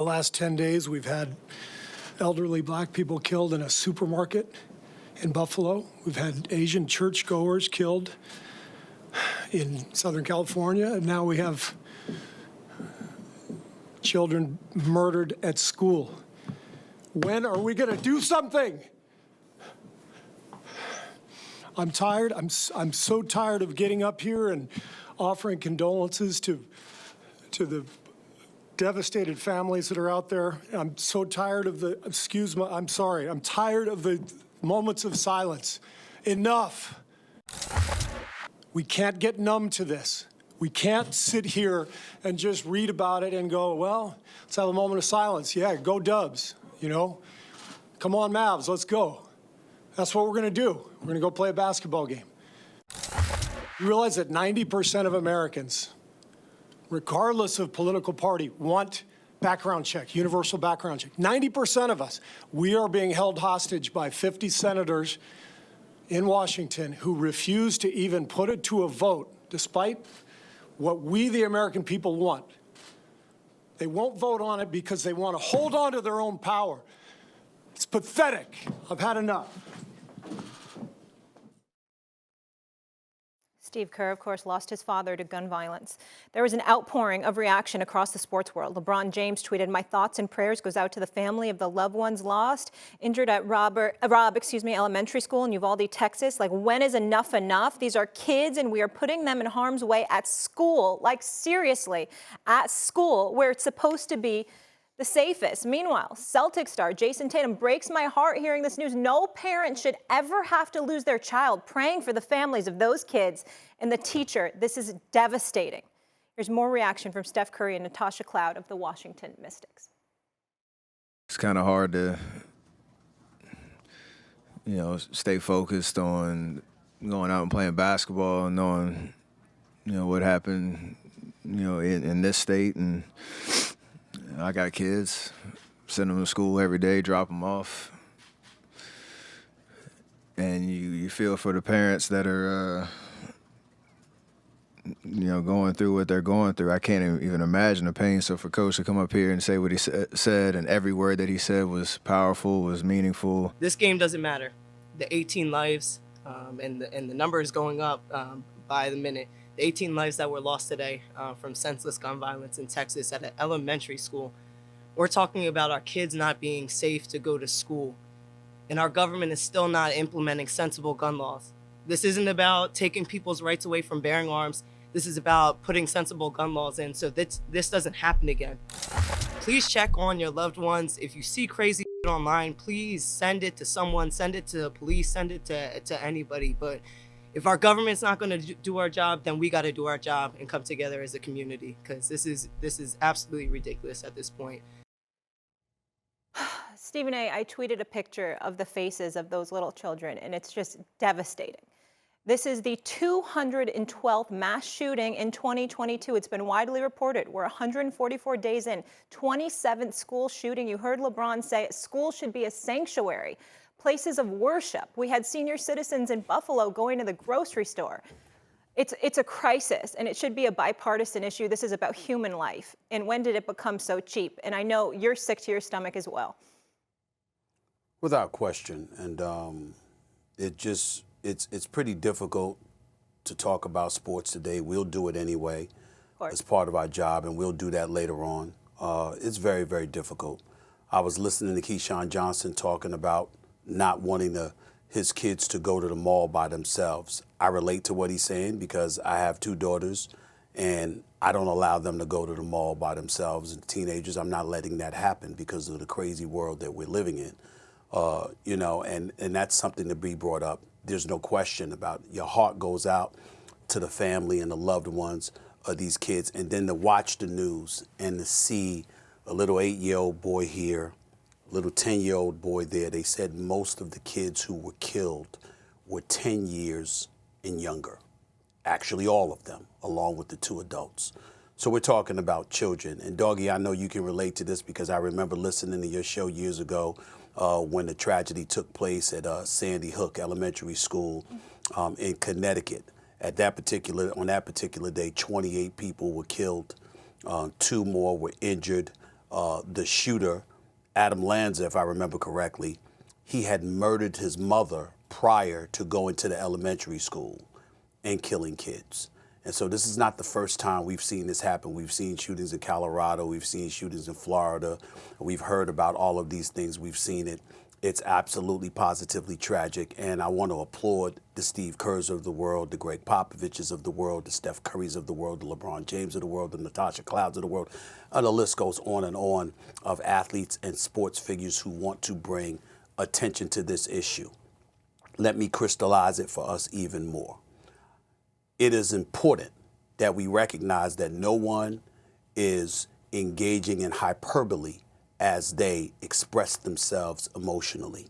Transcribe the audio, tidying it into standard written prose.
The last 10 days, we've had elderly black people killed in a supermarket in Buffalo. We've had Asian churchgoers killed in Southern California. And now we have children murdered at school. When are we going to do something? I'm tired. I'm so tired of getting up here and offering condolences to the devastated families that are out there. I'm so tired of the, I'm sorry. I'm tired of the moments of silence. Enough. We can't get numb to this. We can't sit here and just read about it and go, well, let's have a moment of silence. Yeah, go Dubs, you know. Come on, Mavs, let's go. That's what we're going to do. We're going to go play a basketball game. You realize that 90% of Americans, regardless of political party, want background check, universal background check. 90% of us, we are being held hostage by 50 senators in Washington who refuse to even put it to a vote, despite what we, the American people, want. They won't vote on it because they want to hold on to their own power. It's pathetic. I've had enough. Steve Kerr, of course, lost his father to gun violence. There was an outpouring of reaction across the sports world. LeBron James tweeted, "My thoughts and prayers goes out to the family of the loved ones lost, injured at Robb Elementary School in Uvalde, Texas. Like, when is enough enough? These are kids, and we are putting them in harm's way at school. Like, seriously, at school, where it's supposed to be the safest." Meanwhile, Celtics star Jason Tatum breaks my heart hearing this news. No parent should ever have to lose their child. Praying for the families of those kids and the teacher. This is devastating. Here's more reaction from Steph Curry and Natasha Cloud of the Washington Mystics. It's kind of hard to, stay focused on going out and playing basketball and knowing, what happened, in this state. And I got kids, send them to school every day, drop them off. And you feel for the parents that are, going through what they're going through. I can't even imagine the pain. So for Coach to come up here and say what he said, and every word that he said was powerful, was meaningful. This game doesn't matter. The 18 lives and the number is going up by the minute. The 18 lives that were lost today from senseless gun violence in Texas at an elementary school. We're talking about our kids not being safe to go to school. And our government is still not implementing sensible gun laws. This isn't about taking people's rights away from bearing arms. This is about putting sensible gun laws in so this doesn't happen again. Please check on your loved ones. If you see crazy online, please send it to someone, send it to the police, send it to anybody. But if our government's not going to do our job, then we got to do our job and come together as a community, because this is absolutely ridiculous at this point. Stephen A., I tweeted a picture of the faces of those little children, and it's just devastating. This is the 212th mass shooting in 2022. It's been widely reported. We're 144 days in. 27th school shooting. You heard LeBron say school should be a sanctuary, places of worship. We had senior citizens in Buffalo going to the grocery store. It's a crisis, and it should be a bipartisan issue. This is about human life. And when did it become so cheap? And I know you're sick to your stomach as well. Without question. And it's pretty difficult to talk about sports today. We'll do it anyway as part of our job, and we'll do that later on. It's very, very difficult. I was listening to Keyshawn Johnson talking about not wanting his kids to go to the mall by themselves. I relate to what he's saying because I have two daughters, and I don't allow them to go to the mall by themselves. And teenagers, I'm not letting that happen because of the crazy world that we're living in. And that's something to be brought up. There's no question about it. Your heart goes out to the family and the loved ones of these kids. And then to watch the news and to see a little 8-year-old boy here, a little 10-year-old boy there. They said most of the kids who were killed were 10 years and younger. Actually, all of them, along with the two adults. So we're talking about children. And Doggy, I know you can relate to this because I remember listening to your show years ago when the tragedy took place at Sandy Hook Elementary School in Connecticut. On that particular day, 28 people were killed, 2 more were injured. the shooter, Adam Lanza, if I remember correctly, he had murdered his mother prior to going to the elementary school and killing kids. And so this is not the first time we've seen this happen. We've seen shootings in Colorado. We've seen shootings in Florida. We've heard about all of these things. We've seen it. It's absolutely positively tragic. And I want to applaud the Steve Kerrs of the world, the Greg Popoviches of the world, the Steph Currys of the world, the LeBron James of the world, the Natasha Clouds of the world. And the list goes on and on of athletes and sports figures who want to bring attention to this issue. Let me crystallize it for us even more. It is important that we recognize that no one is engaging in hyperbole as they express themselves emotionally.